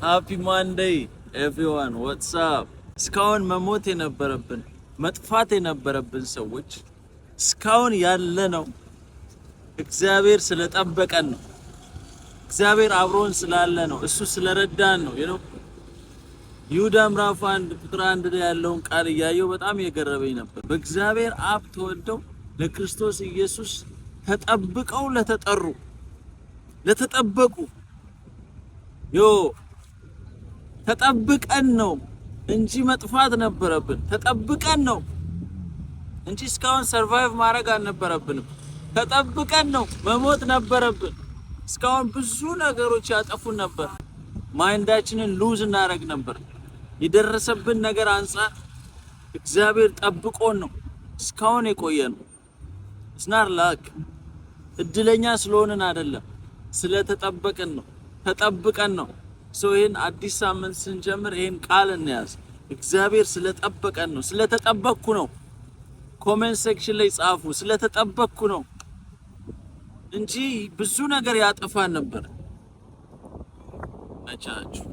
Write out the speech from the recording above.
Happy Monday everyone, what's up? እስካሁን መሞት የነበረብን መጥፋት የነበረብን ሰዎች እስካሁን ያለ ነው እግዚአብሔር ስለጠበቀን ነው። እግዚአብሔር አብሮን ስላለ ነው። እሱ ስለረዳን ነው። ይሁዳ ምዕራፍ 1 ቁጥር 1 ላይ ያለውን ቃል እያየው በጣም የገረመኝ ነበር። በእግዚአብሔር አብ ተወልደው ለክርስቶስ ኢየሱስ ተጠብቀው ለተጠበቁ ተጠብቀን ነው እንጂ መጥፋት ነበረብን። ተጠብቀን ነው እንጂ እስካሁን ሰርቫይቭ ማድረግ አልነበረብንም። ተጠብቀን ነው መሞት ነበረብን። እስካሁን ብዙ ነገሮች ያጠፉን ነበር። ማይንዳችንን ሉዝ እናደርግ ነበር። የደረሰብን ነገር አንፃር እግዚአብሔር ጠብቆን ነው እስካሁን የቆየነው። እስናር ላክ እድለኛ ስለሆነን አይደለም፣ ስለተጠበቀን ነው። ተጠብቀን ነው። ይሄን አዲስ ሳምንት ስንጀምር ይሄን ቃል እንያዝ። እግዚአብሔር ስለጠበቀን ነው። ስለተጠበቅኩ ነው። ኮሜንት ሴክሽን ላይ ጻፉ። ስለተጠበቅኩ ነው እንጂ ብዙ ነገር ያጠፋን ነበር። አቻችሁ